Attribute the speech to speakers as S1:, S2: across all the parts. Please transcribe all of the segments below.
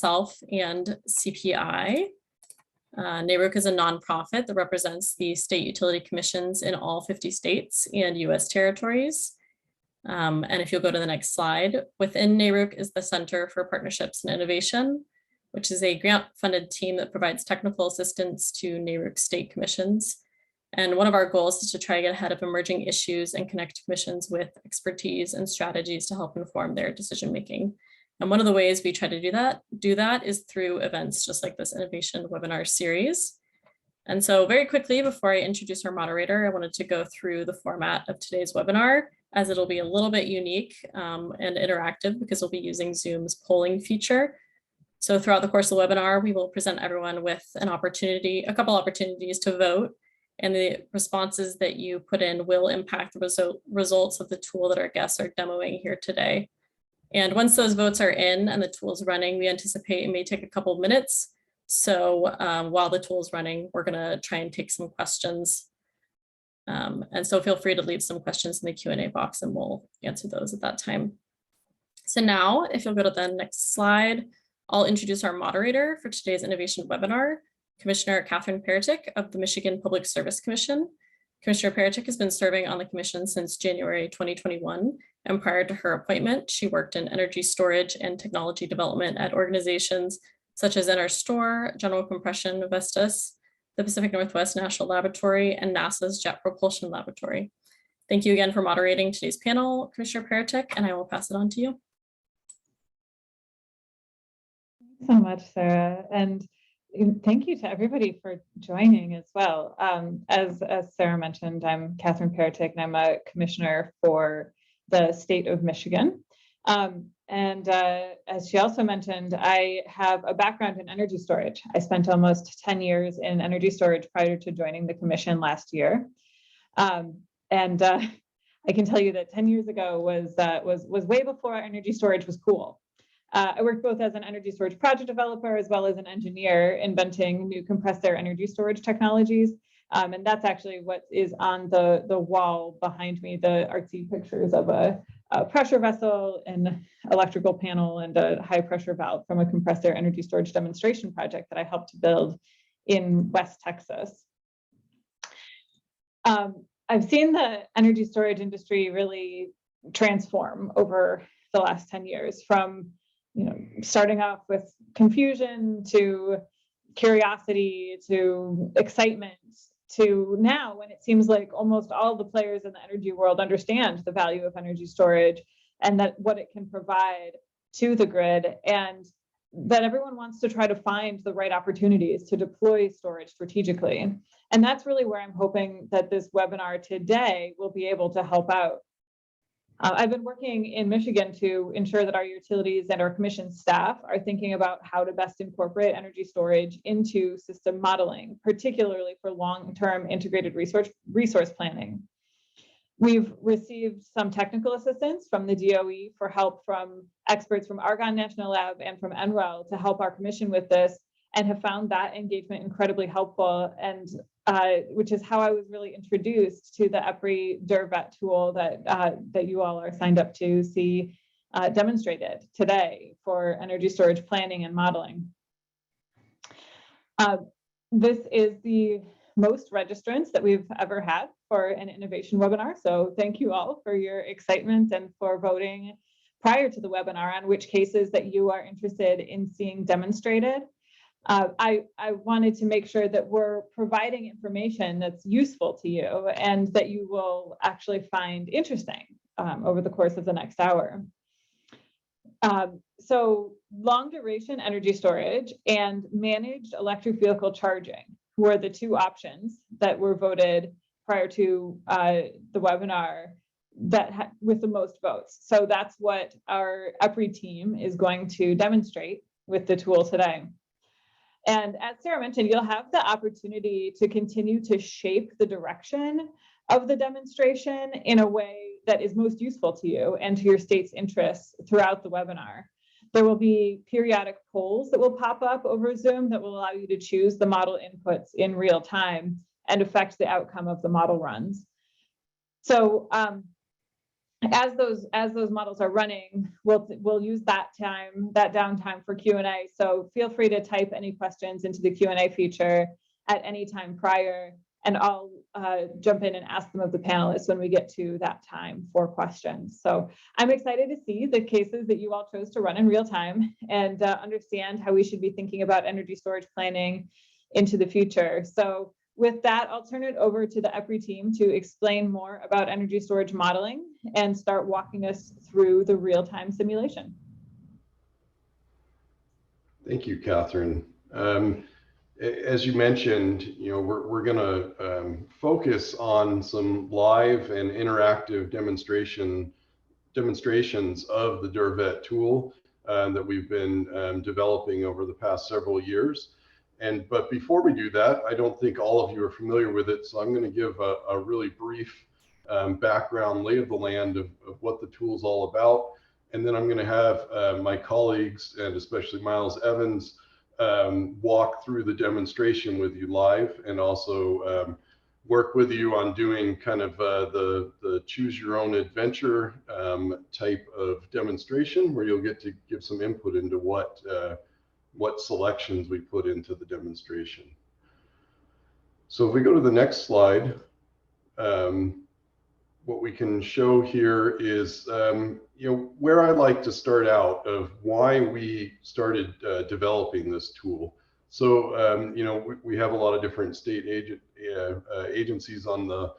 S1: myself and CPI. NARUC is a nonprofit that represents the state utility commissions in all 50 states and US territories. And if you'll go to the next slide, within NARUC is the Center for Partnerships and Innovation, which is a grant-funded team that provides technical assistance to NARUC state commissions. And one of our goals is to try to get ahead of emerging issues and connect commissions with expertise and strategies to help inform their decision-making. And one of the ways we try to do that is through events just like this innovation webinar series. And so very quickly, before I introduce our moderator, I wanted to go through the format of today's webinar, as it'll be a little bit unique and interactive because we'll be using Zoom's polling feature. So throughout the course of the webinar, we will present everyone with a couple opportunities to vote, and the responses that you put in will impact the results of the tool that our guests are demoing here today. And once those votes are in and the tool is running, we anticipate it may take a couple of minutes. So while the tool is running, we're going to try and take some questions. And so feel free to leave some questions in the Q&A box and we'll answer those at that time. So now, if you'll go to the next slide, I'll introduce our moderator for today's innovation webinar, Commissioner Katherine Peretick of the Michigan Public Service Commission. Commissioner Peretick has been serving on the commission since January 2021, and prior to her appointment, she worked in energy storage and technology development at organizations such as NRStor, General Compression, Vestas, the Pacific Northwest National Laboratory, and NASA's Jet Propulsion Laboratory. Thank you again for moderating today's panel, Commissioner Peretick, and I will pass it on to you.
S2: Thanks so much, Sarah. And thank you to everybody for joining as well. As Sarah mentioned, I'm Katherine Peretick, and I'm a commissioner for the state of Michigan. As she also mentioned, I have a background in energy storage. I spent almost 10 years in energy storage prior to joining the commission last year. I can tell you that 10 years ago was way before energy storage was cool. I worked both as an energy storage project developer as well as an engineer inventing new compressed air energy storage technologies. And that's actually what is on the wall behind me, the artsy pictures of a pressure vessel, an electrical panel, and a high pressure valve from a compressed air energy storage demonstration project that I helped to build in West Texas. I've seen the energy storage industry really transform over the last 10 years, from starting off with confusion to curiosity to excitement to now, when it seems like almost all the players in the energy world understand the value of energy storage and that what it can provide to the grid, and that everyone wants to try to find the right opportunities to deploy storage strategically. And that's really where I'm hoping that this webinar today will be able to help out. I've been working in Michigan to ensure that our utilities and our commission staff are thinking about how to best incorporate energy storage into system modeling, particularly for long-term integrated resource planning. We've received some technical assistance from the DOE for help from experts from Argonne National Lab and from NREL to help our commission with this, and have found that engagement incredibly helpful, and which is how I was really introduced to the EPRI DERVET tool that you all are signed up to see demonstrated today for energy storage planning and modeling. This is the most registrants that we've ever had for an innovation webinar. So thank you all for your excitement and for voting prior to the webinar on which cases that you are interested in seeing demonstrated. I wanted to make sure that we're providing information that's useful to you and that you will actually find interesting over the course of the next hour. So long duration energy storage and managed electric vehicle charging were the two options that were voted prior to the webinar with the most votes. So that's what our EPRI team is going to demonstrate with the tool today. And as Sarah mentioned, you'll have the opportunity to continue to shape the direction of the demonstration in a way that is most useful to you and to your state's interests throughout the webinar. There will be periodic polls that will pop up over Zoom that will allow you to choose the model inputs in real time and affect the outcome of the model runs. So as those models are running, we'll use that downtime for Q&A. So feel free to type any questions into the Q&A feature at any time prior, and I'll jump in and ask them of the panelists when we get to that time for questions. So I'm excited to see the cases that you all chose to run in real time and understand how we should be thinking about energy storage planning into the future. So with that, I'll turn it over to the EPRI team to explain more about energy storage modeling and start walking us through the real-time simulation.
S3: Thank you, Katherine. As you mentioned, we're going to focus on some live and interactive demonstrations of the DERVET tool that we've been developing over the past several years. But before we do that, I don't think all of you are familiar with it, so I'm going to give a really brief background lay of the land of what the tool is all about. And then I'm going to have my colleagues, and especially Miles Evans, walk through the demonstration with you live, and also work with you on doing kind of the choose your own adventure type of demonstration, where you'll get to give some input into what selections we put into the demonstration. So if we go to the next slide, what we can show here is where I like to start out of why we started developing this tool. So we have a lot of different state agencies on the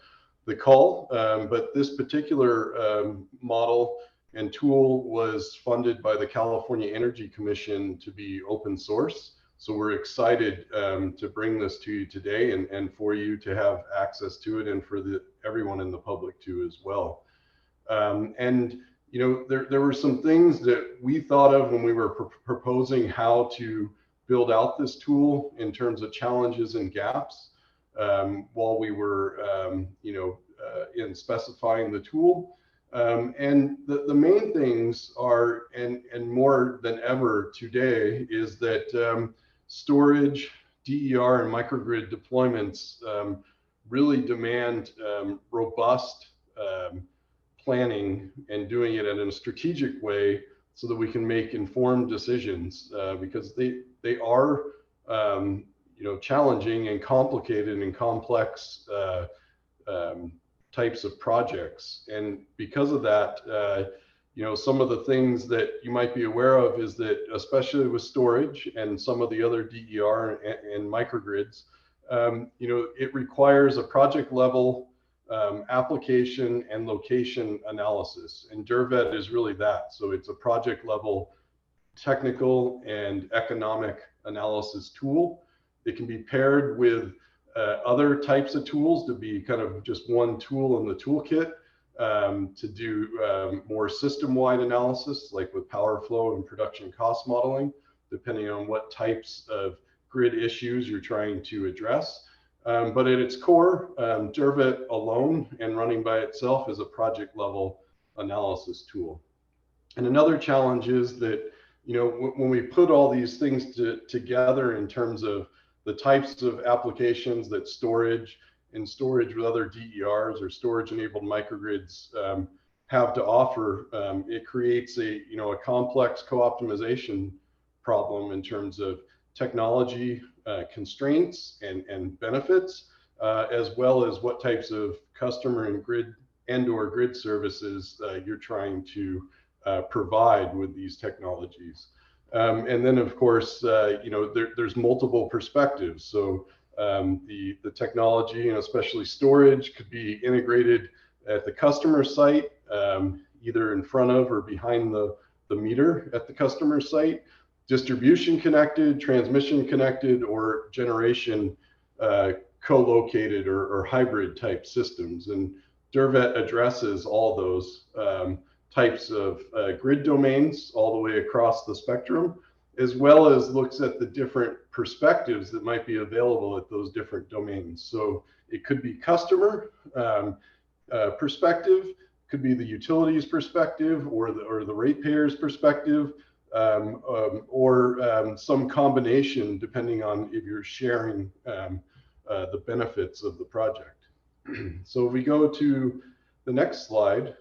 S3: call, but this particular model and tool was funded by the California Energy Commission to be open source. So we're excited to bring this to you today, and for you to have access to it, and for everyone in the public too as well. There were some things that we thought of when we were proposing how to build out this tool in terms of challenges and gaps while we were in specifying the tool. And the main things are, and more than ever today, is that storage, DER, and microgrid deployments really demand robust planning and doing it in a strategic way so that we can make informed decisions, because they are challenging and complicated and complex types of projects. And because of that, some of the things that you might be aware of is that, especially with storage and some of the other DER and microgrids, it requires a project level application and location analysis. And DERVET is really that. So it's a project level technical and economic analysis tool. It can be paired with other types of tools to be kind of just one tool in the toolkit to do more system-wide analysis, like with power flow and production cost modeling, depending on what types of grid issues you're trying to address. But at its core, DERVET alone and running by itself is a project level analysis tool. And another challenge is that, when we put all these things together in terms of the types of applications that storage with other DERs or storage enabled microgrids have to offer, it creates a complex co-optimization problem in terms of technology constraints and benefits, as well as what types of customer and grid or grid services you're trying to provide with these technologies. And then, of course, there's multiple perspectives. So the technology, and especially storage, could be integrated at the customer site, either in front of or behind the meter at the customer site, distribution connected, transmission connected, or generation co-located or hybrid type systems. And DERVET addresses all those types of grid domains all the way across the spectrum, as well as looks at the different perspectives that might be available at those different domains. So it could be customer perspective, could be the utilities perspective, or the ratepayers perspective, or some combination, depending on if you're sharing the benefits of the project. So if we go to the next slide,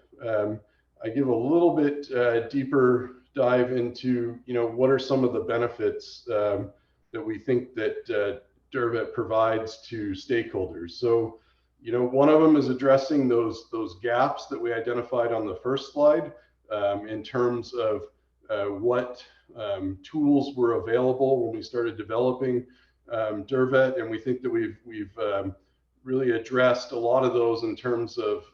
S3: I give a little bit deeper dive into, what are some of the benefits that we think that DERVET provides to stakeholders. So, one of them is addressing those gaps that we identified on the first slide in terms of what tools were available when we started developing DERVET, and we think that we've really addressed a lot of those in terms of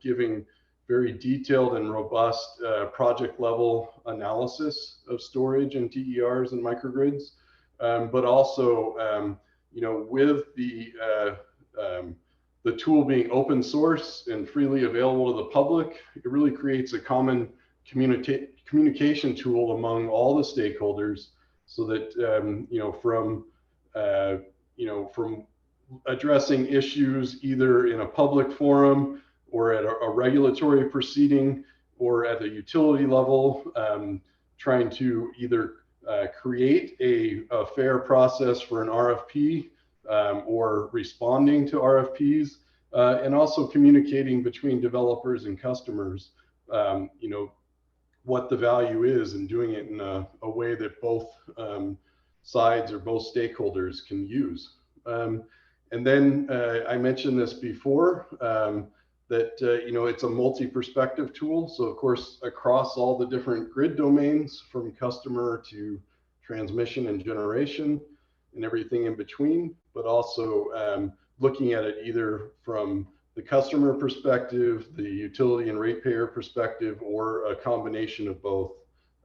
S3: giving very detailed and robust project level analysis of storage and DERs and microgrids, but also with the tool being open source and freely available to the public, it really creates a common communication tool among all the stakeholders, so that from addressing issues either in a public forum or at a regulatory proceeding or at the utility level, trying to either create a fair process for an RFP or responding to RFPs, and also communicating between developers and customers, what the value is, and doing it in a way that both sides or both stakeholders can use. And then I mentioned this before, that it's a multi-perspective tool. So of course, across all the different grid domains, from customer to transmission and generation and everything in between, but also looking at it either from the customer perspective, the utility and ratepayer perspective, or a combination of both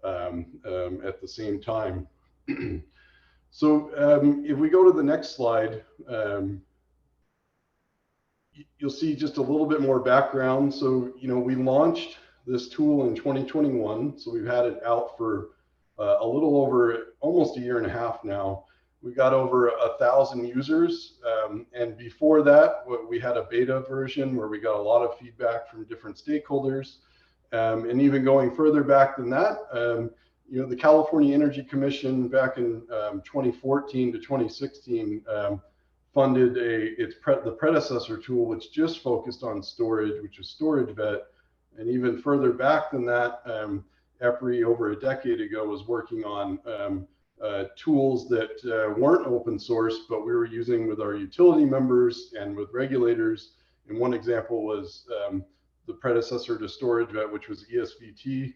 S3: at the same time. So if we go to the next slide, you'll see just a little bit more background. So, we launched this tool in 2021. So we've had it out for a little over almost a year and a half now. We got over 1,000 users. And before that, we had a beta version where we got a lot of feedback from different stakeholders. And even going further back than that, the California Energy Commission back in 2014 to 2016 funded the predecessor tool, which just focused on storage, which is StorageVet. And even further back than that, EPRI over a decade ago was working on tools that weren't open source, but we were using with our utility members and with regulators. And one example was the predecessor to StorageVet, which was ESVT,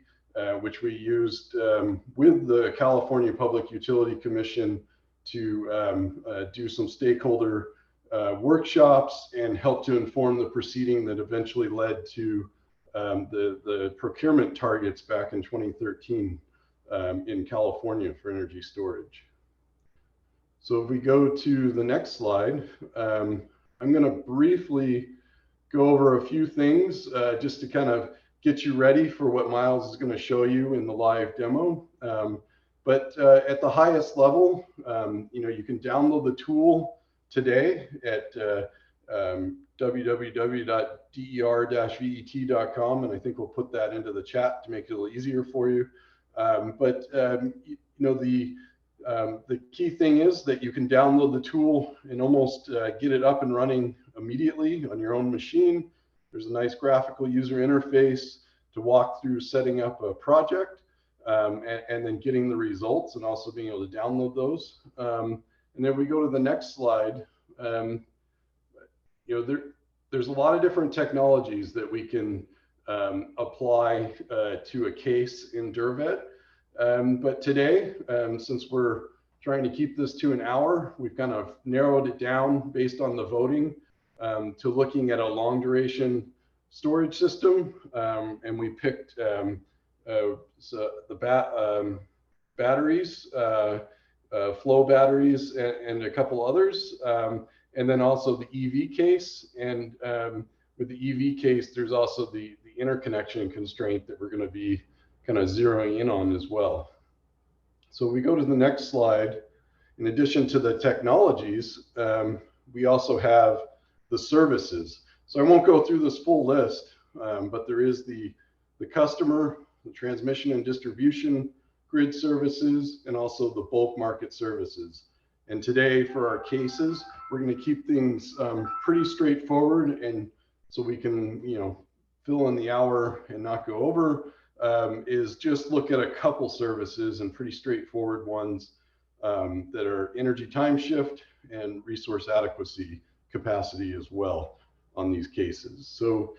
S3: which we used with the California Public Utility Commission to do some stakeholder workshops and help to inform the proceeding that eventually led to the procurement targets back in 2013 in California for energy storage. So if we go to the next slide, I'm going to briefly go over a few things just to kind of get you ready for what Miles is going to show you in the live demo. But at the highest level, you can download the tool today at www.der-vet.com, and I think we'll put that into the chat to make it a little easier for you. But the key thing is that you can download the tool and almost get it up and running immediately on your own machine. There's a nice graphical user interface to walk through setting up a project. And then getting the results and also being able to download those. And then we go to the next slide. There's a lot of different technologies that we can apply to a case in DERVET. But today, since we're trying to keep this to an hour, we've kind of narrowed it down based on the voting to looking at a long duration storage system. And we picked so the batteries, flow batteries, and a couple others, and then also the EV case. And with the EV case, there's also the interconnection constraint that we're going to be kind of zeroing in on as well. So we go to the next slide. In addition to the technologies, we also have the services. So I won't go through this full list, but there is the customer, the transmission and distribution grid services, and also the bulk market services. And today for our cases, we're going to keep things pretty straightforward, and so we can fill in the hour and not go over, is just look at a couple services and pretty straightforward ones that are energy time shift and resource adequacy capacity as well on these cases. So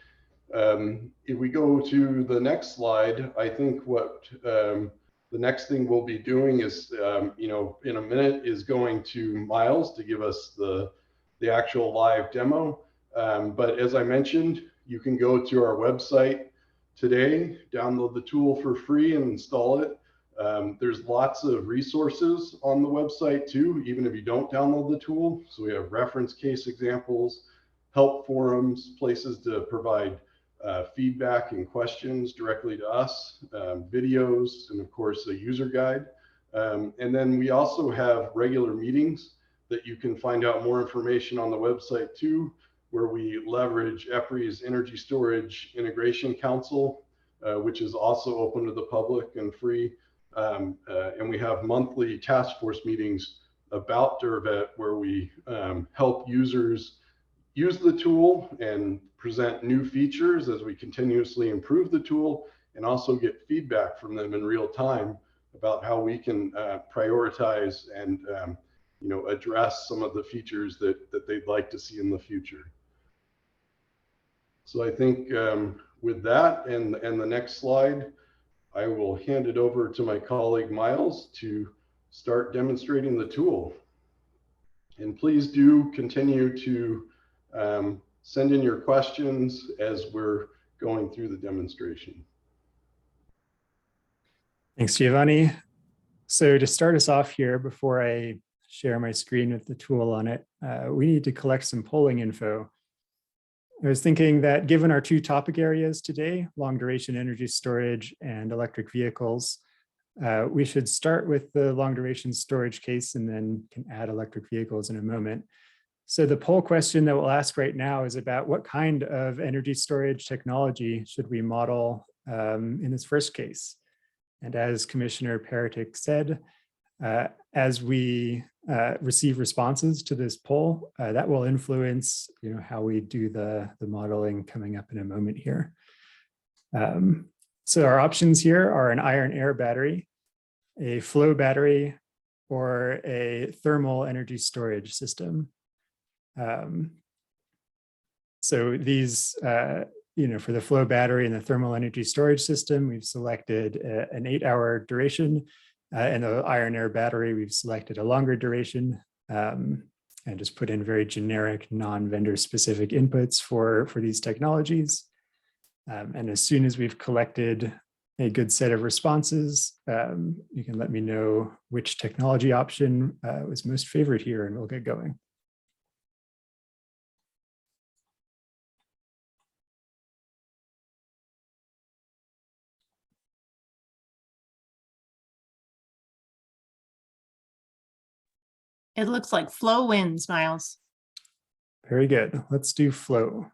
S3: if we go to the next slide, I think what the next thing we'll be doing is, in a minute, is going to Miles to give us the actual live demo. But as I mentioned, you can go to our website today, download the tool for free and install it. There's lots of resources on the website too, even if you don't download the tool. So we have reference case examples, help forums, places to provide feedback and questions directly to us, videos, and of course a user guide. And then we also have regular meetings that you can find out more information on the website too, where we leverage EPRI's Energy Storage Integration Council, which is also open to the public and free. And we have monthly task force meetings about DERVET, where we help users use the tool and present new features as we continuously improve the tool, and also get feedback from them in real time about how we can prioritize and address some of the features that they'd like to see in the future. So I think with that and the next slide, I will hand it over to my colleague Miles to start demonstrating the tool. And please do continue to send in your questions as we're going through the demonstration.
S4: Thanks, Giovanni. So to start us off here, before I share my screen with the tool on it, we need to collect some polling info. I was thinking that given our two topic areas today, long duration energy storage and electric vehicles, we should start with the long duration storage case and then can add electric vehicles in a moment. So the poll question that we'll ask right now is about what kind of energy storage technology should we model in this first case. And as Commissioner Peretick said, as we receive responses to this poll, that will influence how we do the modeling coming up in a moment here. So our options here are an iron air battery, a flow battery, or a thermal energy storage system. So these, for the flow battery and the thermal energy storage system, we've selected an 8-hour duration. And the iron air battery, we've selected a longer duration and just put in very generic non-vendor specific inputs for these technologies. And as soon as we've collected a good set of responses, you can let me know which technology option was most favored here, and we'll get going.
S5: It looks like flow wins, Miles.
S4: Very good. Let's do flow.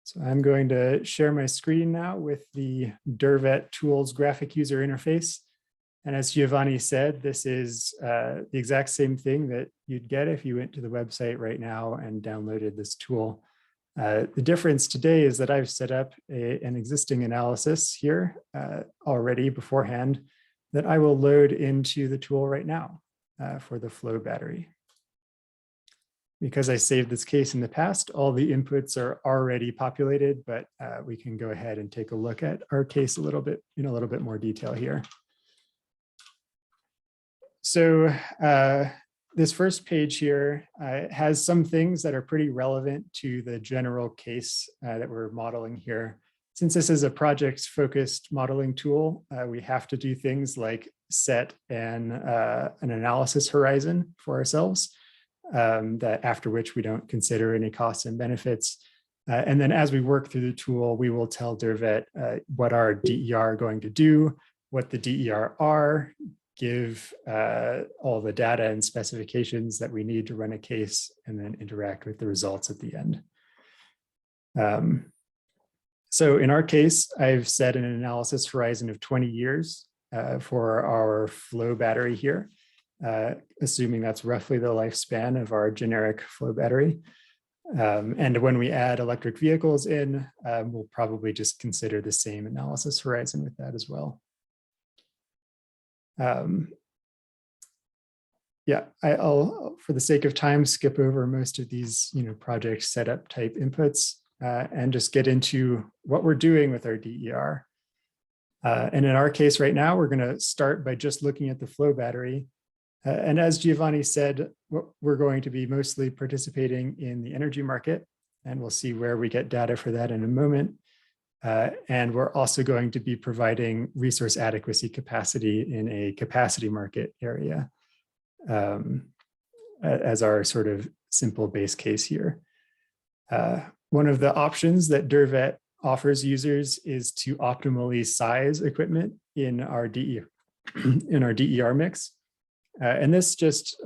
S4: So I'm going to share my screen now with the DERVET tools graphic user interface. And as Giovanni said, this is the exact same thing that you'd get if you went to the website right now and downloaded this tool. The difference today is that I've set up an existing analysis here already beforehand that I will load into the tool right now. For the flow battery. Because I saved this case in the past, all the inputs are already populated, but we can go ahead and take a look at our case in a little bit more detail here. So this first page here has some things that are pretty relevant to the general case that we're modeling here. Since this is a project-focused modeling tool, we have to do things like set an analysis horizon for ourselves, that after which we don't consider any costs and benefits. And then as we work through the tool, we will tell DERVET what our DER are going to do, what the DER are, give all the data and specifications that we need to run a case, and then interact with the results at the end. So in our case, I've set an analysis horizon of 20 years for our flow battery here, assuming that's roughly the lifespan of our generic flow battery. And when we add electric vehicles in, we'll probably just consider the same analysis horizon with that as well. Yeah, I'll, for the sake of time, skip over most of these, project setup type inputs and just get into what we're doing with our DER. And in our case right now, we're going to start by just looking at the flow battery. And as Giovanni said, we're going to be mostly participating in the energy market, and we'll see where we get data for that in a moment. And we're also going to be providing resource adequacy capacity in a capacity market area as our sort of simple base case here. One of the options that DERVET offers users is to optimally size equipment in our DER mix. And this just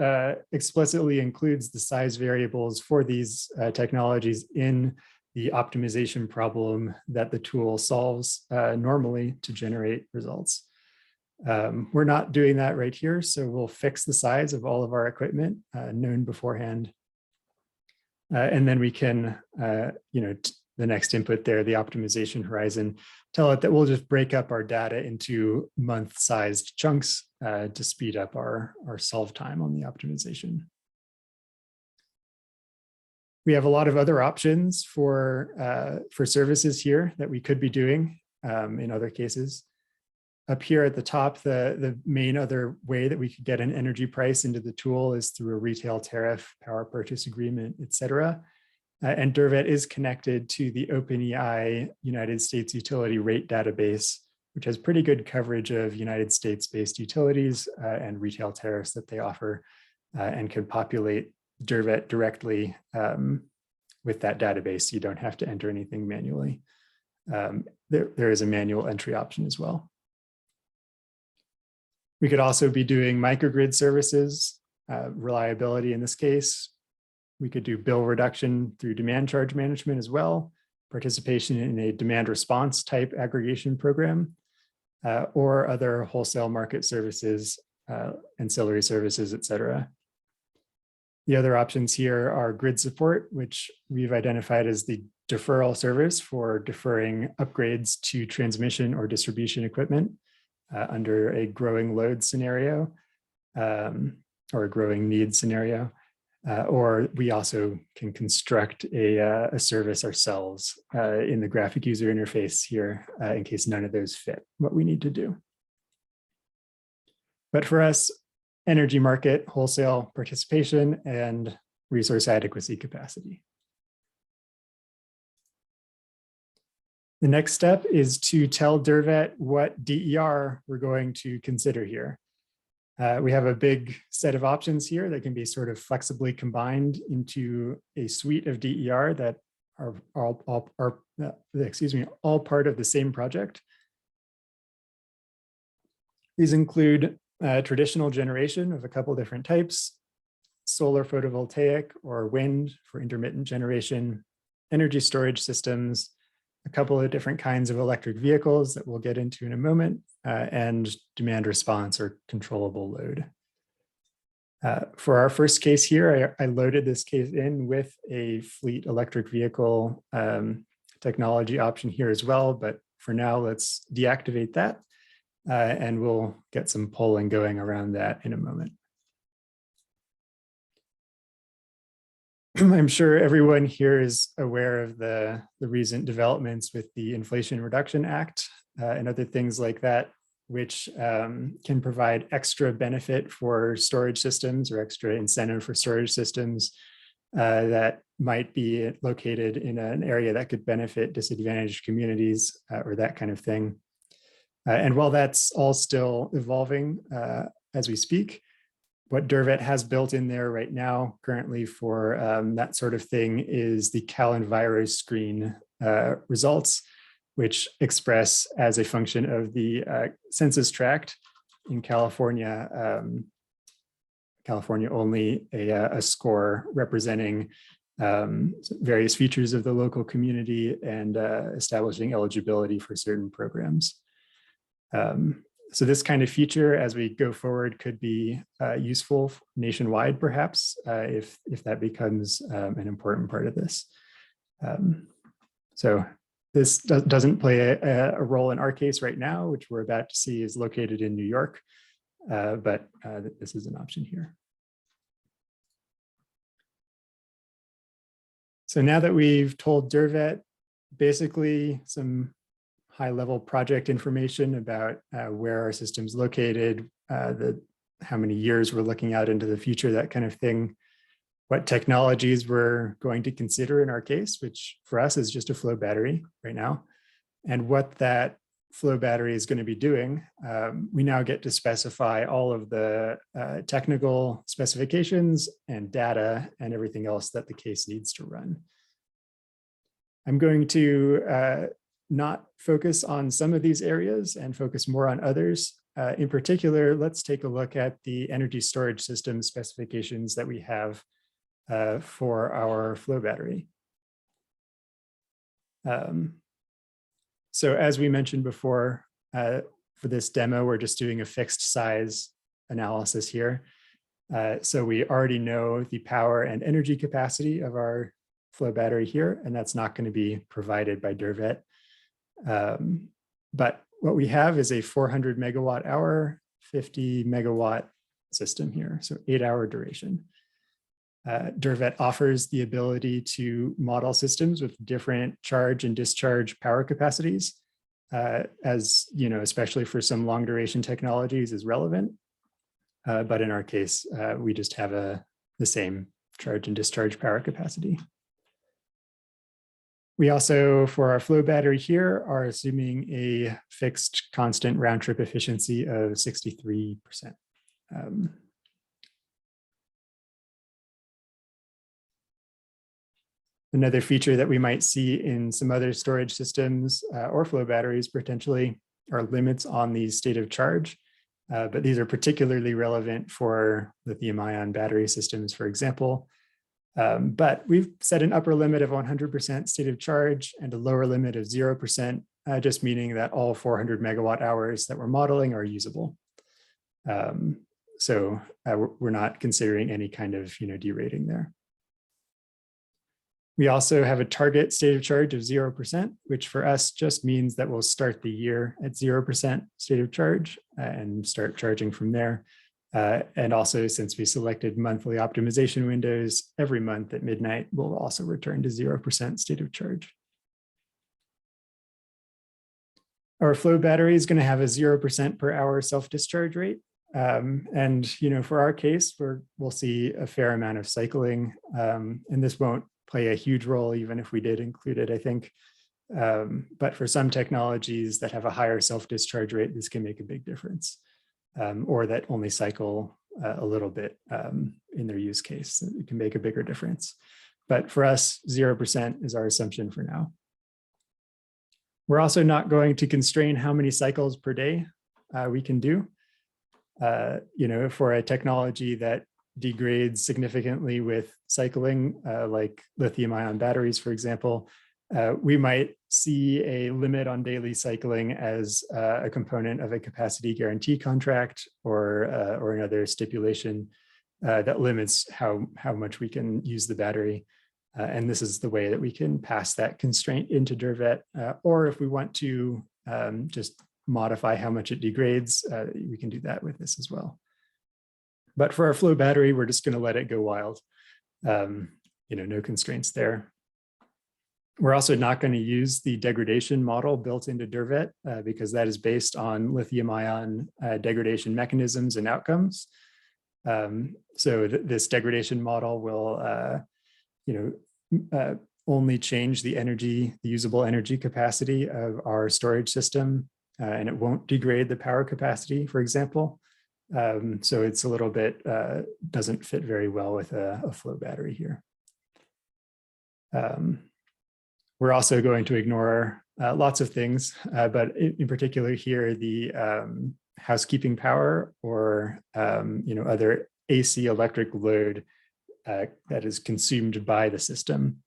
S4: explicitly includes the size variables for these technologies in the optimization problem that the tool solves normally to generate results. We're not doing that right here, so we'll fix the size of all of our equipment known beforehand. And then we can, the next input there, the optimization horizon, tell it that we'll just break up our data into month-sized chunks to speed up our solve time on the optimization. We have a lot of other options for services here that we could be doing in other cases. Up here at the top, the main other way that we could get an energy price into the tool is through a retail tariff, power purchase agreement, et cetera. And DERVET is connected to the OpenEI United States Utility Rate Database, which has pretty good coverage of United States-based utilities and retail tariffs that they offer, and can populate DERVET directly with that database. You don't have to enter anything manually. There is a manual entry option as well. We could also be doing microgrid services, reliability in this case. We could do bill reduction through demand charge management as well, participation in a demand response type aggregation program, or other wholesale market services, ancillary services, et cetera. The other options here are grid support, which we've identified as the deferral service for deferring upgrades to transmission or distribution equipment under a growing load scenario or a growing need scenario. Or we also can construct a service ourselves in the graphic user interface here in case none of those fit what we need to do. But for us, energy market, wholesale participation, and resource adequacy capacity. The next step is to tell DERVET what DER we're going to consider here. We have a big set of options here that can be sort of flexibly combined into a suite of DER that are all part of the same project. These include traditional generation of a couple different types, solar photovoltaic or wind for intermittent generation, energy storage systems, a couple of different kinds of electric vehicles that we'll get into in a moment, and demand response or controllable load. For our first case here, I loaded this case in with a fleet electric vehicle technology option here as well, but for now, let's deactivate that and we'll get some polling going around that in a moment. I'm sure everyone here is aware of the recent developments with the Inflation Reduction Act and other things like that, which can provide extra benefit for storage systems or extra incentive for storage systems that might be located in an area that could benefit disadvantaged communities or that kind of thing. And while that's all still evolving as we speak, what DERVET has built in there right now currently for that sort of thing is the CalEnviro screen results, which express as a function of the census tract in California, California only, a score representing various features of the local community and establishing eligibility for certain programs. So this kind of feature as we go forward could be useful nationwide, perhaps, if that becomes an important part of this. So this doesn't play a role in our case right now, which we're about to see is located in New York, but this is an option here. So now that we've told Dervet basically some high-level project information about where our system's located, how many years we're looking out into the future, that kind of thing, what technologies we're going to consider in our case, which for us is just a flow battery right now, and what that flow battery is going to be doing, we now get to specify all of the technical specifications and data and everything else that the case needs to run. I'm going to not focus on some of these areas and focus more on others. In particular, let's take a look at the energy storage system specifications that we have for our flow battery. So as we mentioned before, for this demo, we're just doing a fixed size analysis here. So we already know the power and energy capacity of our flow battery here, and that's not going to be provided by Dervet. But what we have is a 400 megawatt hour, 50 megawatt system here, so 8-hour duration. Dervet offers the ability to model systems with different charge and discharge power capacities, as you know, especially for some long duration technologies is relevant. But in our case, we just have the same charge and discharge power capacity. We also, for our flow battery here, are assuming a fixed constant round trip efficiency of 63%. Another feature that we might see in some other storage systems or flow batteries potentially are limits on the state of charge, but these are particularly relevant for lithium-ion battery systems, for example. But we've set an upper limit of 100% state of charge and a lower limit of 0%, just meaning that all 400 megawatt hours that we're modeling are usable. So we're not considering any kind of derating there. We also have a target state of charge of 0%, which for us just means that we'll start the year at 0% state of charge and start charging from there. And also, since we selected monthly optimization windows, every month at midnight, we'll also return to 0% state of charge. Our flow battery is going to have a 0% per hour self-discharge rate. And for our case, we'll see a fair amount of cycling, and this won't play a huge role even if we did include it, I think. But for some technologies that have a higher self-discharge rate, this can make a big difference. Or that only cycle a little bit in their use case. It can make a bigger difference. But for us, 0% is our assumption for now. We're also not going to constrain how many cycles per day we can do. For a technology that degrades significantly with cycling, like lithium-ion batteries, for example, we might see a limit on daily cycling as a component of a capacity guarantee contract or another stipulation that limits how much we can use the battery. And this is the way that we can pass that constraint into Dervet, or if we want to just modify how much it degrades, we can do that with this as well. But for our flow battery, we're just going to let it go wild. No constraints there. We're also not going to use the degradation model built into Dervet because that is based on lithium-ion degradation mechanisms and outcomes. So this degradation model will, only change the usable energy capacity of our storage system, and it won't degrade the power capacity, for example. So it's a little bit, doesn't fit very well with a flow battery here. We're also going to ignore lots of things, but in particular here, the housekeeping power or other AC electric load that is consumed by the system.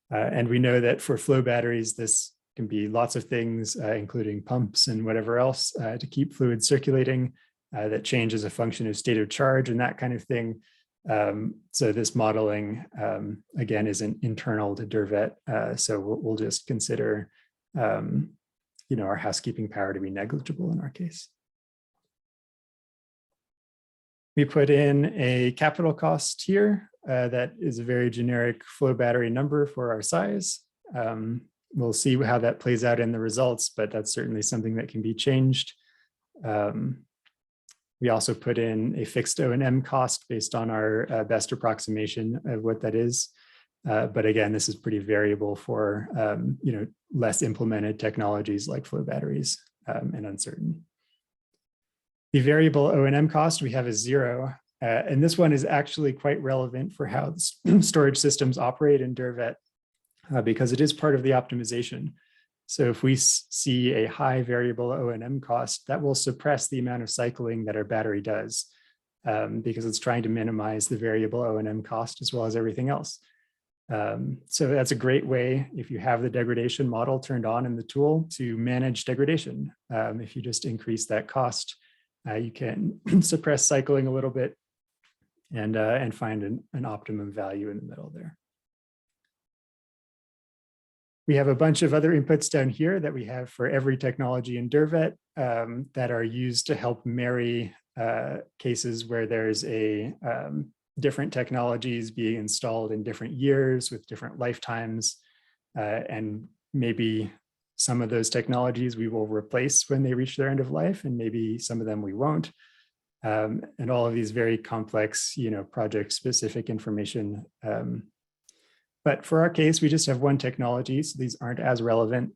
S4: And we know that for flow batteries, this can be lots of things, including pumps and whatever else to keep fluid circulating that change as a function of state of charge and that kind of thing. So this modeling, again, isn't internal to DERVET. So we'll just consider, our housekeeping power to be negligible in our case. We put in a capital cost here that is a very generic flow battery number for our size. We'll see how that plays out in the results, but that's certainly something that can be changed. We also put in a fixed O&M cost based on our best approximation of what that is. But again, this is pretty variable for less implemented technologies like flow batteries and uncertain. The variable O&M cost we have is 0. And this one is actually quite relevant for how storage systems operate in DERVET because it is part of the optimization. So if we see a high variable O&M cost, that will suppress the amount of cycling that our battery does because it's trying to minimize the variable O&M cost as well as everything else. So that's a great way, if you have the degradation model turned on in the tool, to manage degradation. If you just increase that cost, you can suppress cycling a little bit and find an optimum value in the middle there. We have a bunch of other inputs down here that we have for every technology in DERVET that are used to help marry cases where there's a different technologies being installed in different years with different lifetimes. And maybe some of those technologies we will replace when they reach their end of life, and maybe some of them we won't. And all of these very complex, project specific information. But for our case, we just have one technology, so these aren't as relevant.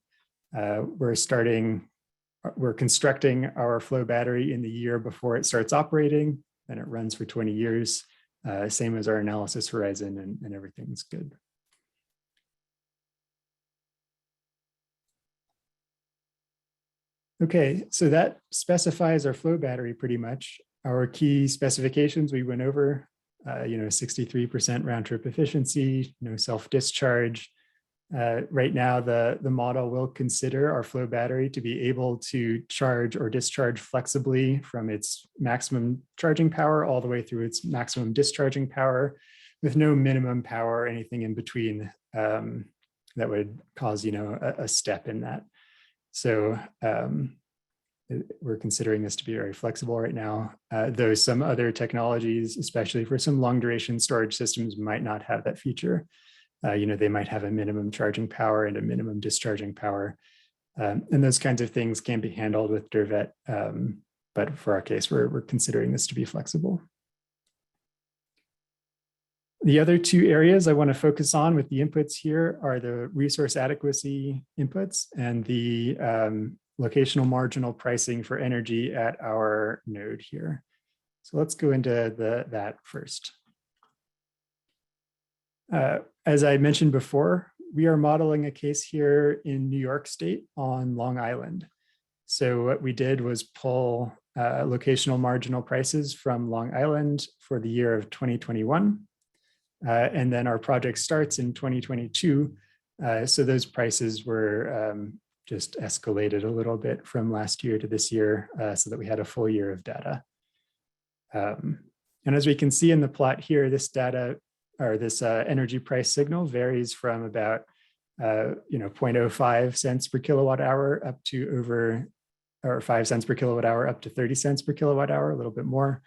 S4: We're constructing our flow battery in the year before it starts operating, and it runs for 20 years, same as our analysis horizon, and everything's good. Okay, so that specifies our flow battery pretty much. Our key specifications we went over, 63% round trip efficiency, no self-discharge. Right now, the model will consider our flow battery to be able to charge or discharge flexibly from its maximum charging power all the way through its maximum discharging power with no minimum power or anything in between that would cause, a step in that. So we're considering this to be very flexible right now, though some other technologies, especially for some long duration storage systems, might not have that feature. They might have a minimum charging power and a minimum discharging power. And those kinds of things can be handled with DERVET. But for our case, we're considering this to be flexible. The other two areas I want to focus on with the inputs here are the resource adequacy inputs and the locational marginal pricing for energy at our node here. So let's go into that first. As I mentioned before, we are modeling a case here in New York State on Long Island. So what we did was pull locational marginal prices from Long Island for the year of 2021. And then our project starts in 2022. So those prices were just escalated a little bit from last year to this year so that we had a full year of data. And as we can see in the plot here, this data or this energy price signal varies from about 0.05 cents per kilowatt hour up to 5 cents per kilowatt hour up to 30 cents per kilowatt hour, a little bit more.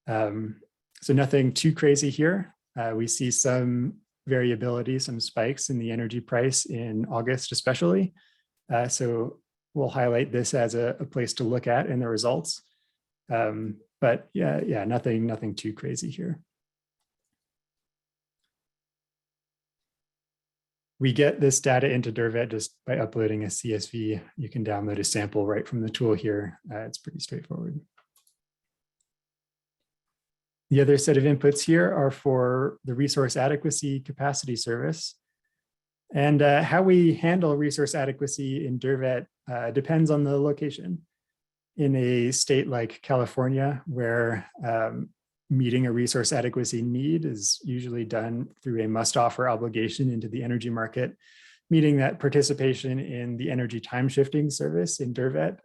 S4: So nothing too crazy here. We see some variability, some spikes in the energy price in August especially. So we'll highlight this as a place to look at in the results. But yeah, nothing too crazy here. We get this data into DERVET just by uploading a CSV. You can download a sample right from the tool here. It's pretty straightforward. The other set of inputs here are for the resource adequacy capacity service. And how we handle resource adequacy in DERVET depends on the location. In a state like California, where meeting a resource adequacy need is usually done through a must-offer obligation into the energy market, meaning that participation in the energy time shifting service in DERVET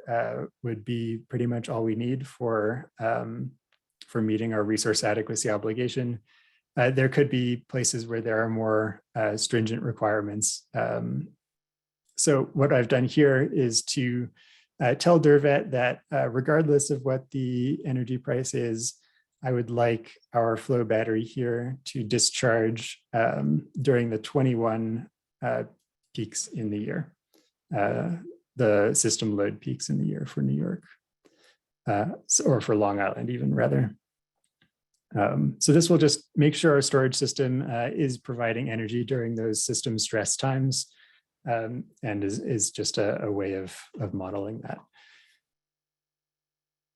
S4: would be pretty much all we need for meeting our resource adequacy obligation. There could be places where there are more stringent requirements. So what I've done here is to tell DERVET that regardless of what the energy price is, I would like our flow battery here to discharge during the 21 peaks in the year, the system load peaks in the year for New York, or for Long Island even rather. So this will just make sure our storage system is providing energy during those system stress times, and is just a way of modeling that.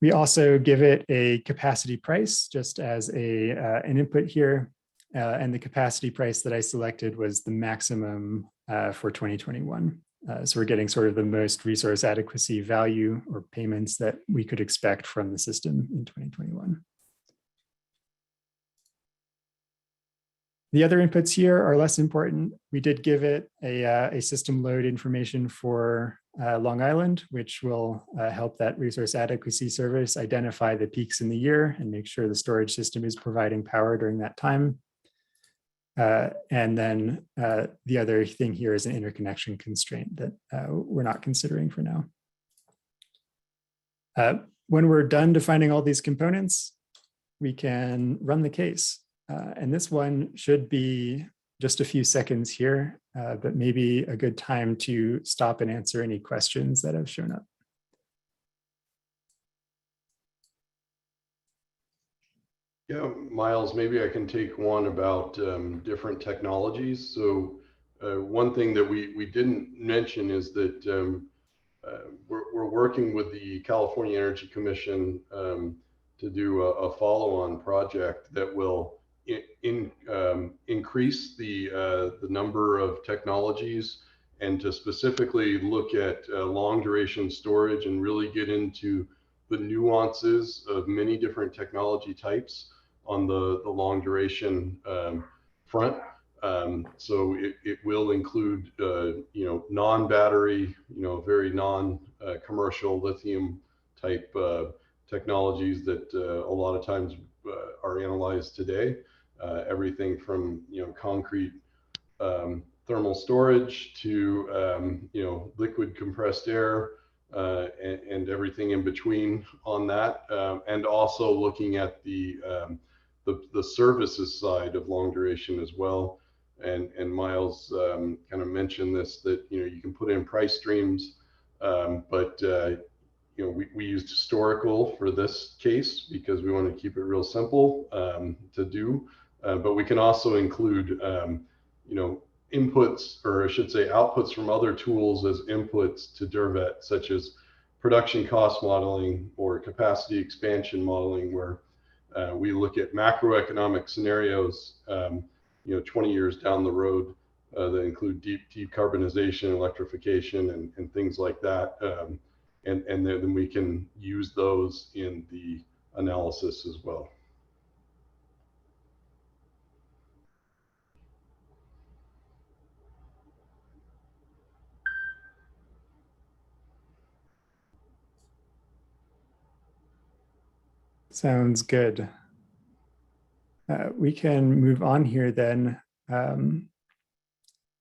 S4: We also give it a capacity price just as an input here. And the capacity price that I selected was the maximum for 2021. So we're getting sort of the most resource adequacy value or payments that we could expect from the system in 2021. The other inputs here are less important. We did give it a system load information for Long Island, which will help that resource adequacy service identify the peaks in the year and make sure the storage system is providing power during that time. And then the other thing here is an interconnection constraint that we're not considering for now. When we're done defining all these components, we can run the case. And this one should be just a few seconds here, but maybe a good time to stop and answer any questions that have shown up.
S3: Yeah, Miles, maybe I can take one about different technologies. So one thing that we didn't mention is that we're working with the California Energy Commission to do a follow-on project that will increase the number of technologies, and to specifically look at long duration storage and really get into the nuances of many different technology types on the long duration front. So it will include non-battery, very non-commercial lithium type technologies that a lot of times are analyzed today. Everything from concrete thermal storage to liquid compressed air, and everything in between on that, and also looking at the services side of long duration as well. And Miles kind of mentioned this, that you can put in price streams, but we used historical for this case because we want to keep it real simple to do. But we can also include, inputs, or I should say outputs from other tools as inputs to DERVET, such as production cost modeling or capacity expansion modeling, where we look at macroeconomic scenarios, 20 years down the road that include deep decarbonization, electrification, and things like that. And then we can use those in the analysis as well.
S4: Sounds good. We can move on here then,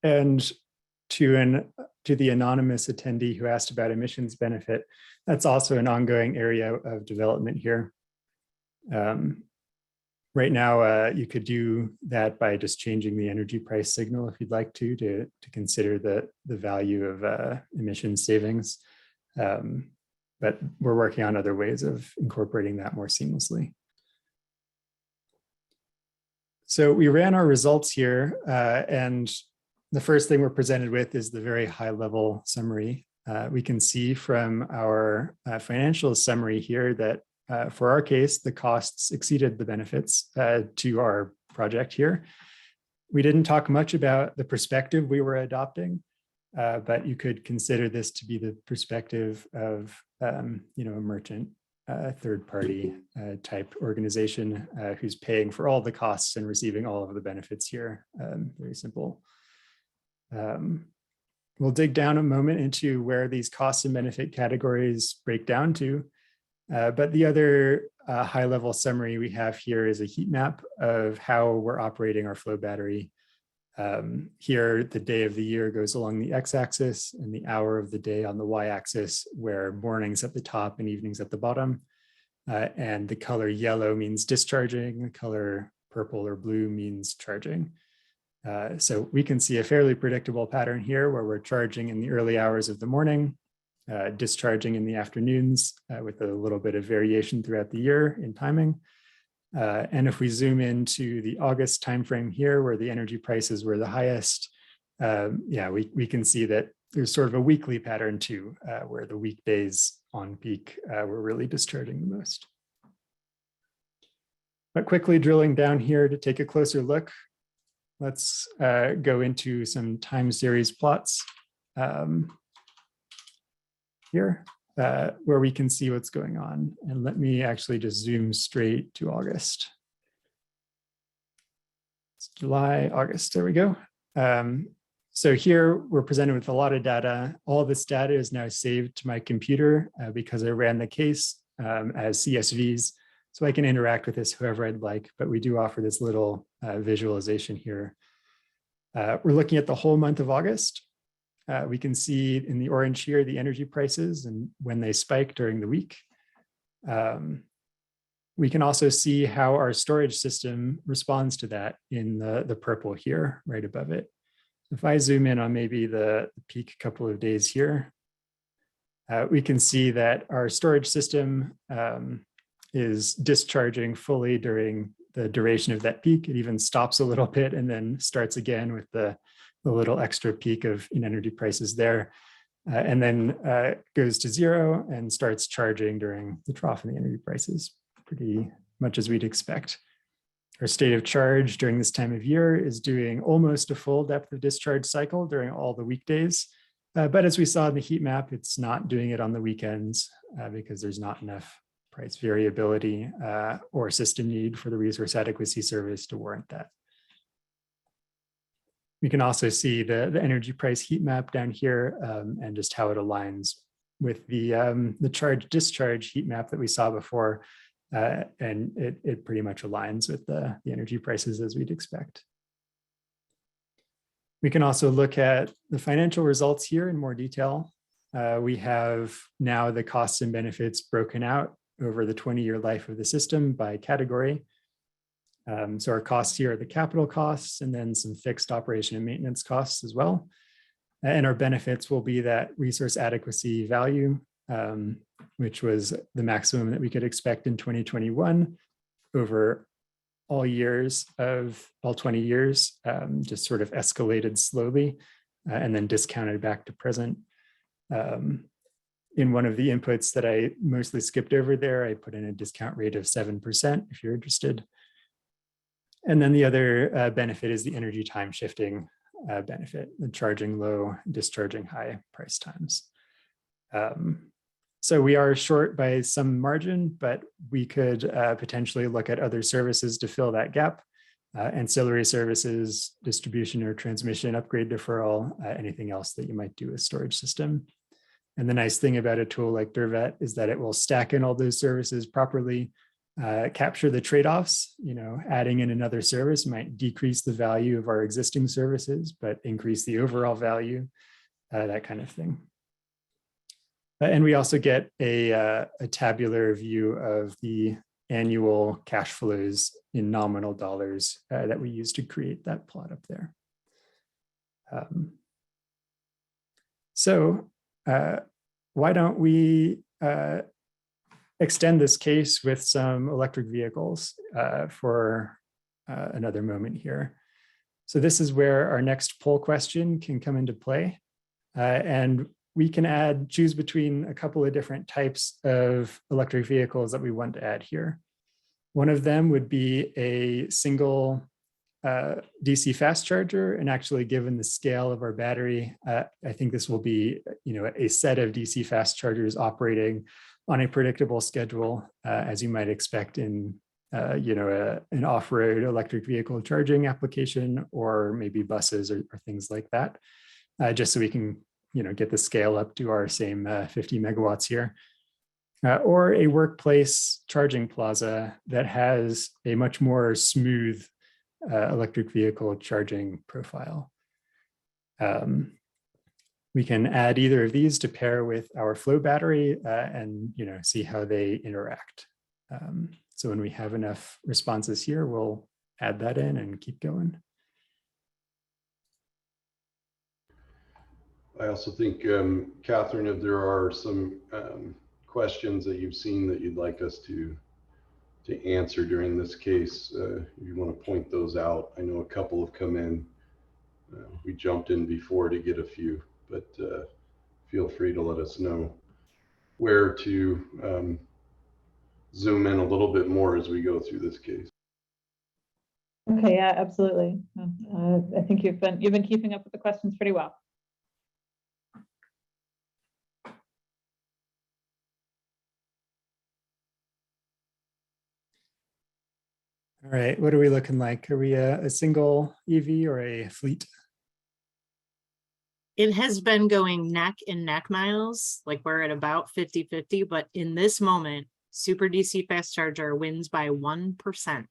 S4: and to the anonymous attendee who asked about emissions benefit. That's also an ongoing area of development here. Right now, you could do that by just changing the energy price signal if you'd like to consider the value of emissions savings. But we're working on other ways of incorporating that more seamlessly. So we ran our results here, and the first thing we're presented with is the very high level summary. We can see from our financial summary here that for our case, the costs exceeded the benefits to our project here. We didn't talk much about the perspective we were adopting, but you could consider this to be the perspective of a merchant third-party type organization who's paying for all the costs and receiving all of the benefits here. Very simple. We'll dig down a moment into where these cost and benefit categories break down to. But the other high-level summary we have here is a heat map of how we're operating our flow battery. Here, the day of the year goes along the x-axis and the hour of the day on the y-axis, where morning's at the top and evening's at the bottom. And the color yellow means discharging, the color purple or blue means charging. So we can see a fairly predictable pattern here where we're charging in the early hours of the morning, discharging in the afternoons with a little bit of variation throughout the year in timing. And if we zoom into the August timeframe here, where the energy prices were the highest, we can see that there's sort of a weekly pattern too, where the weekdays on peak were really discharging the most. But quickly drilling down here to take a closer look, let's go into some time series plots here. Where we can see what's going on. And let me actually just zoom straight to August. It's July, August, there we go. So here we're presented with a lot of data. All this data is now saved to my computer because I ran the case as CSVs. So I can interact with this however I'd like, but we do offer this little visualization here. We're looking at the whole month of August. We can see in the orange here the energy prices and when they spike during the week. We can also see how our storage system responds to that in the purple here, right above it. If I zoom in on maybe the peak couple of days here, we can see that our storage system is discharging fully during the duration of that peak. It even stops a little bit and then starts again with the little extra peak of in energy prices there, and then goes to zero and starts charging during the trough in the energy prices, pretty much as we'd expect. Our state of charge during this time of year is doing almost a full depth of discharge cycle during all the weekdays. But as we saw in the heat map, it's not doing it on the weekends because there's not enough price variability or system need for the resource adequacy service to warrant that. We can also see the energy price heat map down here and just how it aligns with the charge discharge heat map that we saw before. And it pretty much aligns with the energy prices as we'd expect. We can also look at the financial results here in more detail. We have now the costs and benefits broken out over the 20-year life of the system by category. So our costs here are the capital costs and then some fixed operation and maintenance costs as well. And our benefits will be that resource adequacy value, which was the maximum that we could expect in 2021 over all years of all 20 years, just sort of escalated slowly and then discounted back to present. In one of the inputs that I mostly skipped over there, I put in a discount rate of 7% if you're interested. And then the other benefit is the energy time shifting benefit, the charging low, discharging high price times. So we are short by some margin, but we could potentially look at other services to fill that gap. Ancillary services, distribution or transmission, upgrade deferral, anything else that you might do with storage system. And the nice thing about a tool like Dervet is that it will stack in all those services properly, capture the trade-offs. Adding in another service might decrease the value of our existing services, but increase the overall value, that kind of thing. And we also get a tabular view of the annual cash flows in nominal dollars that we use to create that plot up there. So why don't we extend this case with some electric vehicles for another moment here. So this is where our next poll question can come into play. And we can choose between a couple of different types of electric vehicles that we want to add here. One of them would be a single DC fast charger, and actually given the scale of our battery, I think this will be a set of DC fast chargers operating on a predictable schedule, as you might expect in an off-road electric vehicle charging application, or maybe buses or things like that. just so we can, get the scale up to our same 50 megawatts here. Or a workplace charging plaza that has a much more smooth electric vehicle charging profile. We can add either of these to pair with our flow battery and see how they interact. So when we have enough responses here, we'll add that in and keep going.
S3: I also think, Katherine, if there are some questions that you've seen that you'd like us to answer during this case, if you want to point those out. I know a couple have come in. We jumped in before to get a few, but feel free to let us know where to zoom in a little bit more as we go through this case.
S2: Okay, yeah, absolutely. I think you've been keeping up with the questions pretty well.
S4: All right, what are we looking like? Are we a single EV or a fleet?
S5: It has been going neck and neck miles, like we're at about 50-50, but in this moment, Super DC fast charger wins by 1%,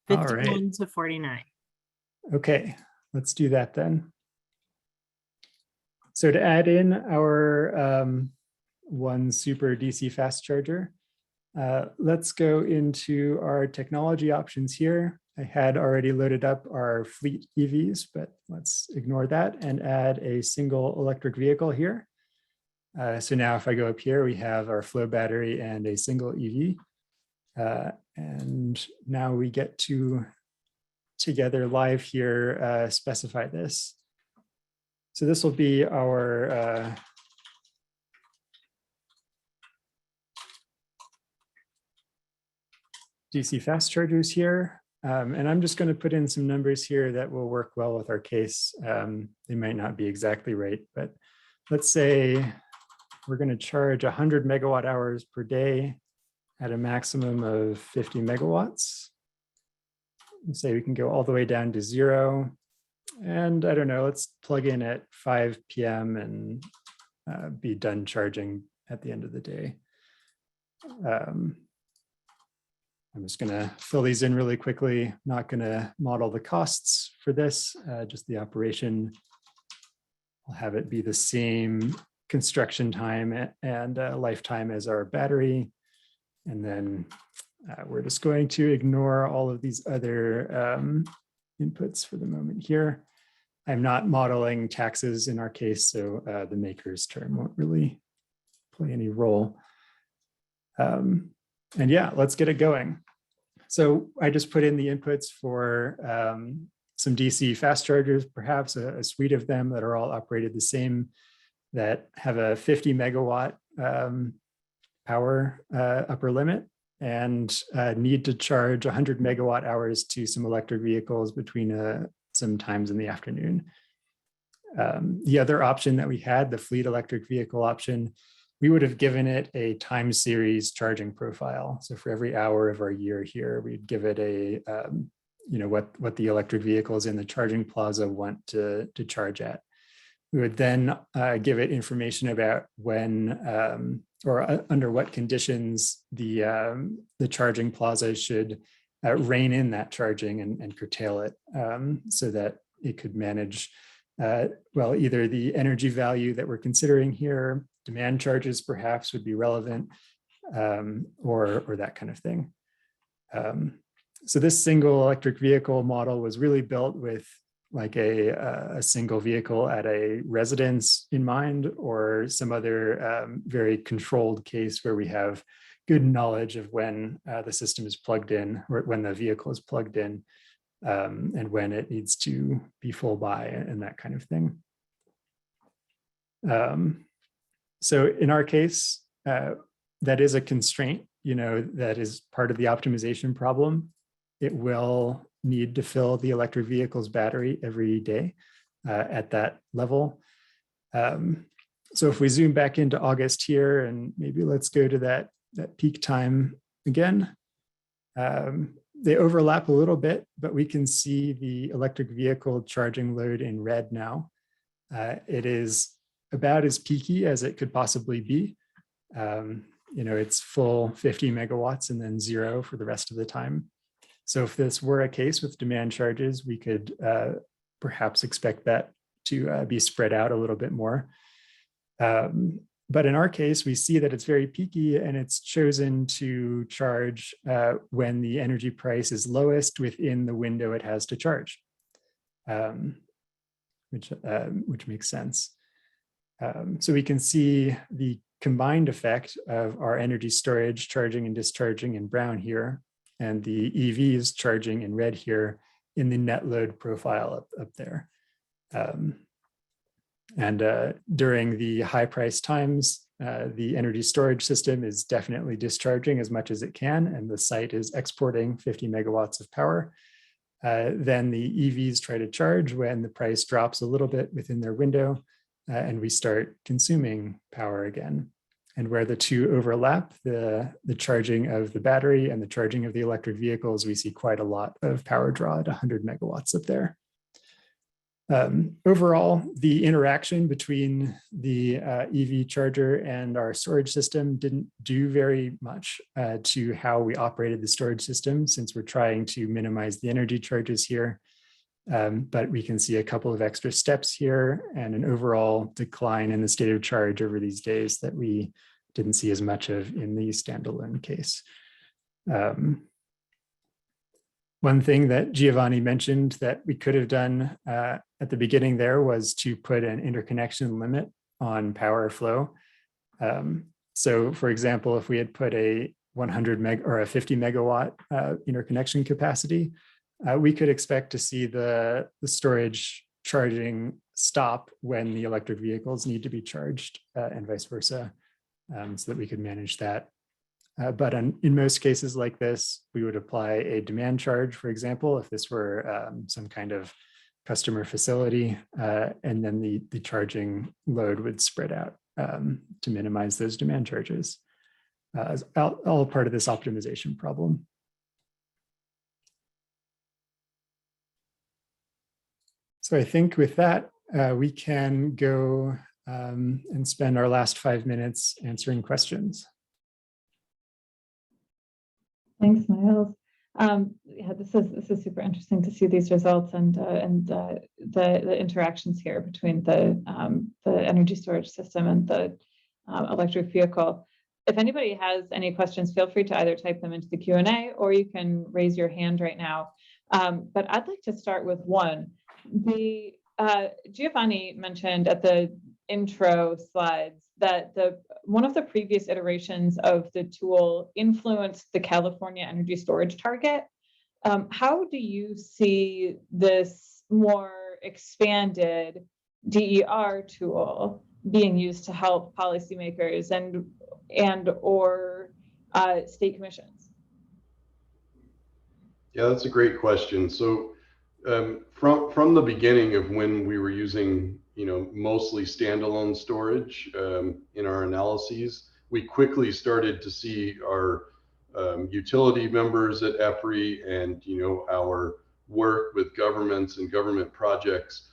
S5: 51 to 49.
S4: Okay, let's do that then. So to add in our one Super DC fast charger, let's go into our technology options here. I had already loaded up our fleet EVs, but let's ignore that and add a single electric vehicle here. So now if I go up here, we have our flow battery and a single EV. And now we get to together live here, specify this. So this will be our DC fast chargers here. And I'm just going to put in some numbers here that will work well with our case. They might not be exactly right, but let's say we're going to charge 100 megawatt hours per day at a maximum of 50 megawatts. Let's say we can go all the way down to 0. And I don't know, let's plug in at 5 p.m. and be done charging at the end of the day. I'm just going to fill these in really quickly. Not going to model the costs for this, just the operation. I'll have it be the same construction time and lifetime as our battery. And then we're just going to ignore all of these other inputs for the moment here. I'm not modeling taxes in our case, so the maker's term won't really play any role. And yeah, let's get it going. So I just put in the inputs for some DC fast chargers, perhaps a suite of them that are all operated the same, that have a 50 megawatt power upper limit and need to charge 100 megawatt hours to some electric vehicles between some times in the afternoon. The other option that we had, the fleet electric vehicle option, we would have given it a time series charging profile. So for every hour of our year here, we'd give it a, what the electric vehicles in the charging plaza want to charge at. We would then give it information about when or under what conditions the charging plaza should rein in that charging and curtail it so that it could manage, either the energy value that we're considering here, demand charges perhaps would be relevant, or that kind of thing. So this single electric vehicle model was really built with like a single vehicle at a residence in mind, or some other very controlled case where we have good knowledge of when the system is plugged in, or when the vehicle is plugged in, and when it needs to be full by and that kind of thing. So in our case, that is a constraint, that is part of the optimization problem. It will need to fill the electric vehicle's battery every day at that level. So if we zoom back into August here, and maybe let's go to that peak time again. They overlap a little bit, but we can see the electric vehicle charging load in red now. It is about as peaky as it could possibly be. It's full 50 megawatts and then 0 for the rest of the time. So if this were a case with demand charges, we could perhaps expect that to be spread out a little bit more. But in our case, we see that it's very peaky, and it's chosen to charge when the energy price is lowest within the window it has to charge, which makes sense. So we can see the combined effect of our energy storage charging and discharging in brown here, and the EVs charging in red here in the net load profile up there. During the high price times, the energy storage system is definitely discharging as much as it can, and the site is exporting 50 megawatts of power. Then the EVs try to charge when the price drops a little bit within their window, and we start consuming power again. And where the two overlap, the charging of the battery and the charging of the electric vehicles, we see quite a lot of power draw at 100 megawatts up there. Overall, the interaction between the EV charger and our storage system didn't do very much to how we operated the storage system, since we're trying to minimize the energy charges here. But we can see a couple of extra steps here and an overall decline in the state of charge over these days that we didn't see as much of in the standalone case. One thing that Giovanni mentioned that we could have done at the beginning there was to put an interconnection limit on power flow. So for example, if we had put a 100 meg or a 50 megawatt interconnection capacity, we could expect to see the storage charging stop when the electric vehicles need to be charged and vice versa, so that we could manage that. But in most cases like this, we would apply a demand charge, for example, if this were some kind of customer facility, and then the charging load would spread out to minimize those demand charges. All part of this optimization problem. So I think with that, we can go and spend our last 5 minutes answering questions.
S2: Thanks, Miles. Yeah, this is super interesting to see these results and the interactions here between the energy storage system and the electric vehicle. If anybody has any questions, feel free to either type them into the Q&A or you can raise your hand right now. But I'd like to start with one. Giovanni mentioned at the intro slides that one of the previous iterations of the tool influenced the California energy storage target. How do you see this more expanded DER tool being used to help policymakers and or state commissions?
S3: Yeah, that's a great question. So from the beginning of when we were using mostly standalone storage in our analyses, we quickly started to see our utility members at EPRI and our work with governments and government projects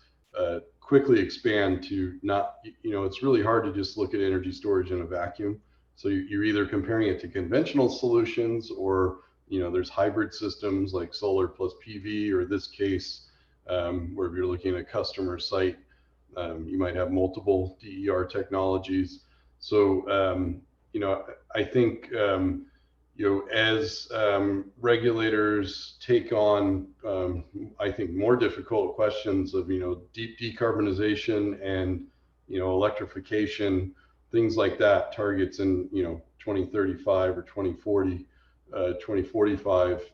S3: quickly expand to not, it's really hard to just look at energy storage in a vacuum. So you're either comparing it to conventional solutions, or there's hybrid systems like solar plus PV, or this case where if you're looking at a customer site, you might have multiple DER technologies. So I think as regulators take on I think more difficult questions of deep decarbonization and electrification, things like that, targets in 2035 or 2040, 2045,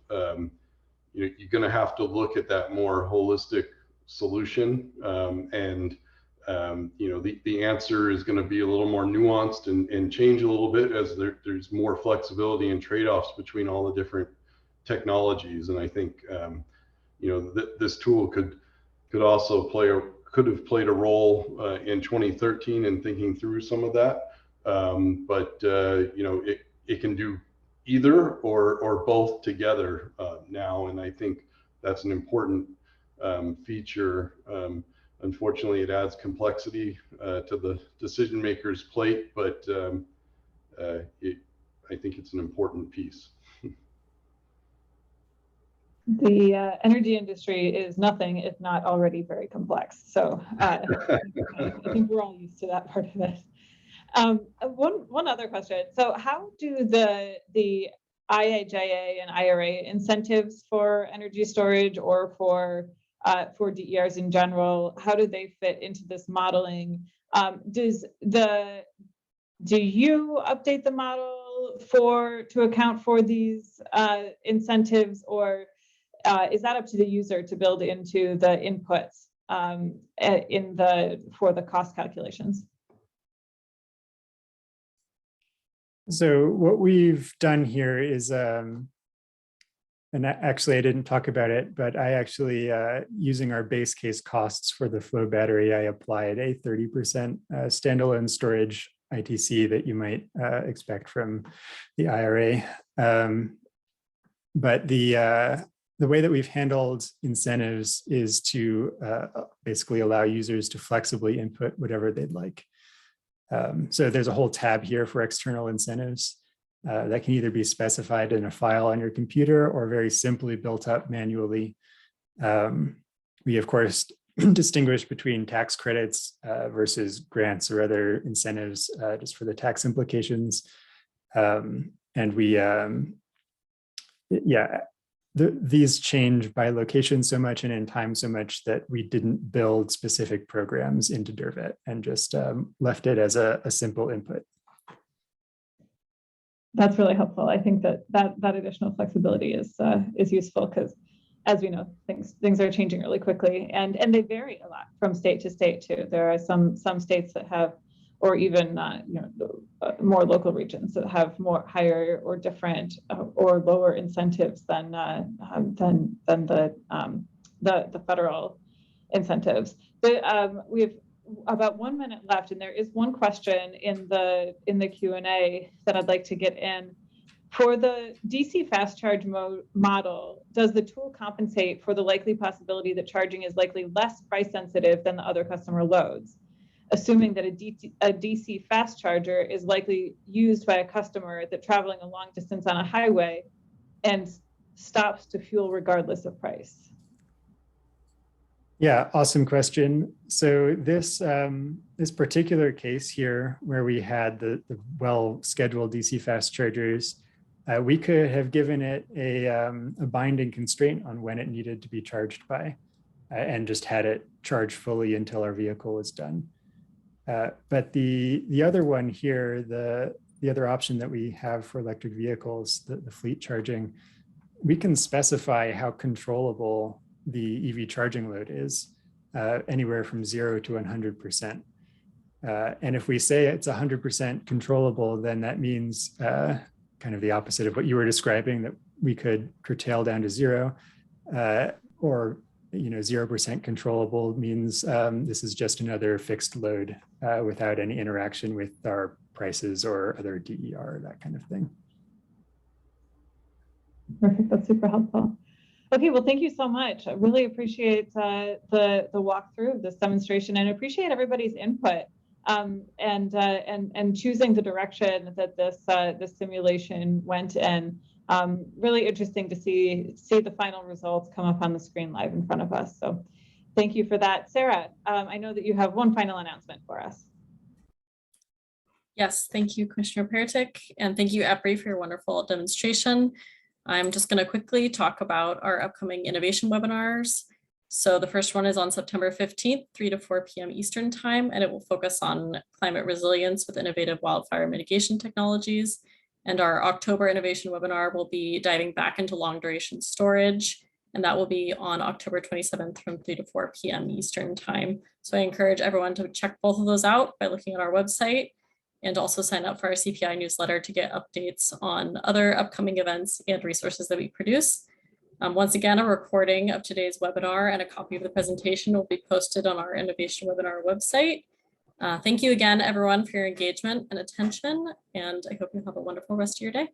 S3: you're going to have to look at that more holistic solution, and the answer is going to be a little more nuanced and change a little bit as there's more flexibility and trade-offs between all the different technologies. And I think this tool could also could have played a role in 2013 in thinking through some of that, but it can do either or both together now, and I think that's an important feature. Unfortunately, it adds complexity to the decision maker's plate, but I think it's an important piece.
S2: The energy industry is nothing if not already very complex. So I think we're all used to that part of it. One other question. So how do the IIJA and IRA incentives for energy storage or for DERs in general, how do they fit into this modeling? Do you update the model to account for these incentives, or is that up to the user to build into the inputs for the cost calculations?
S4: So what we've done here is, and actually I didn't talk about it, but I actually, using our base case costs for the flow battery, I applied a 30% standalone storage ITC that you might expect from the IRA. But the way that we've handled incentives is to basically allow users to flexibly input whatever they'd like. So there's a whole tab here for external incentives that can either be specified in a file on your computer or very simply built up manually. We, of course, distinguish between tax credits versus grants or other incentives just for the tax implications. And we, these change by location so much and in time so much that we didn't build specific programs into Dervet and just left it as a simple input.
S2: That's really helpful. I think that additional flexibility is useful because, as we know, things are changing really quickly, and they vary a lot from state to state too. There are some states that have, or even more local regions that have more higher or different or lower incentives than the federal incentives. But we have about 1 minute left, and there is one question in the Q&A that I'd like to get in. For the DC fast charge model, does the tool compensate for the likely possibility that charging is likely less price sensitive than the other customer loads? Assuming that a DC fast charger is likely used by a customer that traveling a long distance on a highway and stops to fuel regardless of price.
S4: Yeah, awesome question. So this particular case here, where we had the well-scheduled DC fast chargers, we could have given it a binding constraint on when it needed to be charged by, and just had it charge fully until our vehicle was done. But the other one here, the other option that we have for electric vehicles, the fleet charging, we can specify how controllable the EV charging load is, anywhere from 0 to 100%. And if we say it's 100% controllable, then that means kind of the opposite of what you were describing, that we could curtail down to 0, or 0% controllable means this is just another fixed load without any interaction with our prices or other DER, that kind of thing.
S2: Perfect, that's super helpful. Okay, well, thank you so much. I really appreciate the walkthrough of this demonstration, and appreciate everybody's input and choosing the direction that this simulation went in. Really interesting to see the final results come up on the screen live in front of us. So thank you for that. Sarah, I know that you have one final announcement for us.
S1: Yes, thank you, Commissioner Peretick, and thank you, EPRI, for your wonderful demonstration. I'm just going to quickly talk about our upcoming innovation webinars. So the first one is on September 15th, 3 to 4 p.m. Eastern time, and it will focus on climate resilience with innovative wildfire mitigation technologies. And our October innovation webinar will be diving back into long duration storage, and that will be on October 27th from 3 to 4 p.m. Eastern time. So I encourage everyone to check both of those out by looking at our website, and also sign up for our CPI newsletter to get updates on other upcoming events and resources that we produce. Once again, a recording of today's webinar and a copy of the presentation will be posted on our innovation webinar website. Thank you again, everyone, for your engagement and attention, and I hope you have a wonderful rest of your day.